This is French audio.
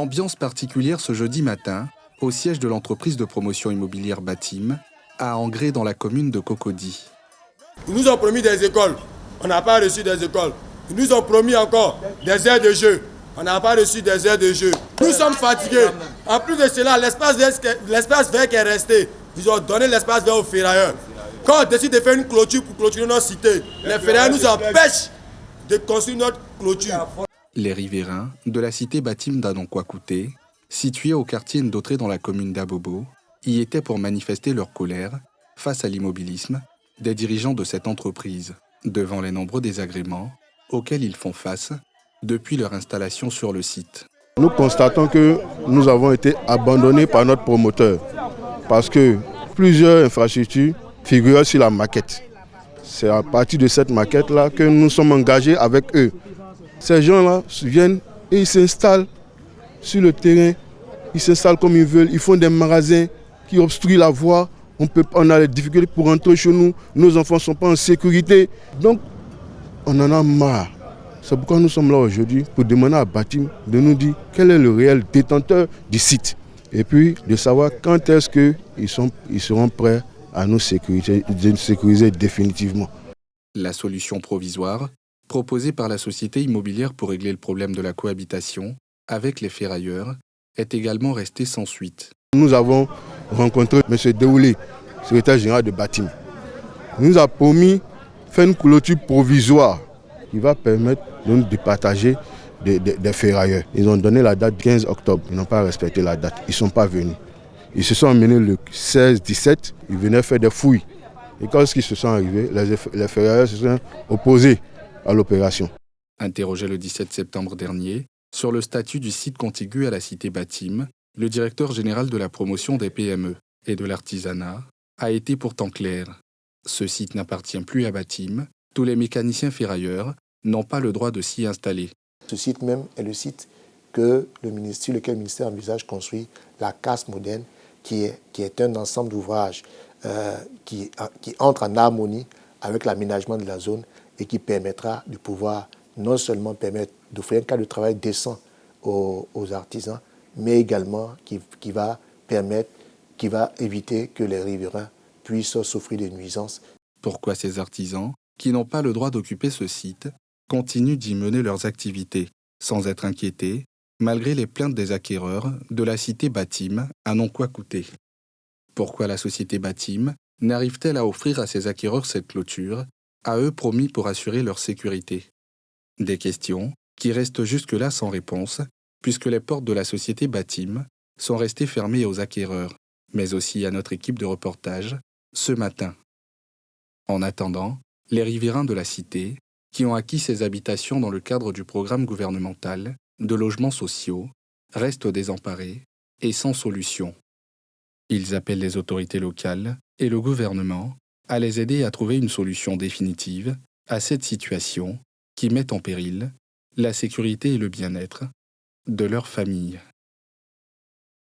Ambiance particulière ce jeudi matin, au siège de l'entreprise de promotion immobilière Batim, à Angré dans la commune de Cocody. Ils nous ont promis des écoles, on n'a pas reçu des écoles. Ils nous ont promis encore des aires de jeu, on n'a pas reçu des aires de jeu. Nous sommes fatigués. En plus de cela, l'espace vert qui est resté, ils ont donné l'espace vert aux ferrailleurs. Quand on décide de faire une clôture pour clôturer notre cité, les ferrailleurs nous empêchent de construire notre clôture. Les riverains de la cité Batim d'Anonkwa-Kouté, située au quartier Ndotré dans la commune d'Abobo, y étaient pour manifester leur colère face à l'immobilisme des dirigeants de cette entreprise, devant les nombreux désagréments auxquels ils font face depuis leur installation sur le site. Nous constatons que nous avons été abandonnés par notre promoteur parce que plusieurs infrastructures figurent sur la maquette. C'est à partir de cette maquette-là que nous sommes engagés avec eux. Ces gens-là viennent et ils s'installent sur le terrain, ils s'installent comme ils veulent, ils font des magasins qui obstruent la voie, on a des difficultés pour rentrer chez nous, nos enfants ne sont pas en sécurité. Donc on en a marre. C'est pourquoi nous sommes là aujourd'hui pour demander à Batim de nous dire quel est le réel détenteur du site. Et puis de savoir quand est-ce qu'ils seront prêts à nous sécuriser définitivement. La solution provisoire, proposée par la société immobilière pour régler le problème de la cohabitation avec les ferrailleurs, est également restée sans suite. Nous avons rencontré M. Deoulé, secrétaire général de Batim. Il nous a promis de faire une clôture provisoire qui va permettre de nous départager des ferrailleurs. Ils ont donné la date 15 octobre, ils n'ont pas respecté la date, ils ne sont pas venus. Ils se sont emmenés le 16-17, ils venaient faire des fouilles. Et quand ils se sont arrivés, les ferrailleurs se sont opposés à l'opération. Interrogé le 17 septembre dernier sur le statut du site contigu à la cité Batim, le directeur général de la promotion des PME et de l'artisanat a été pourtant clair. Ce site n'appartient plus à Batim, tous les mécaniciens ferrailleurs n'ont pas le droit de s'y installer. Ce site même est le site sur lequel le ministère envisage construire la casse moderne, qui est un ensemble d'ouvrages qui entre en harmonie avec l'aménagement de la zone et qui permettra de pouvoir non seulement permettre d'offrir un cadre de travail décent aux artisans, mais également qui va éviter que les riverains puissent souffrir de nuisances. Pourquoi ces artisans, qui n'ont pas le droit d'occuper ce site, continuent d'y mener leurs activités, sans être inquiétés, malgré les plaintes des acquéreurs de la cité Batim à Anonkwa-Kouté? Pourquoi la société Batim n'arrive-t-elle à offrir à ses acquéreurs cette clôture, à eux promis pour assurer leur sécurité? Des questions qui restent jusque-là sans réponse, puisque les portes de la société Batim sont restées fermées aux acquéreurs, mais aussi à notre équipe de reportage, ce matin. En attendant, les riverains de la cité, qui ont acquis ces habitations dans le cadre du programme gouvernemental de logements sociaux, restent désemparés et sans solution. Ils appellent les autorités locales et le gouvernement à les aider à trouver une solution définitive à cette situation qui met en péril la sécurité et le bien-être de leur famille.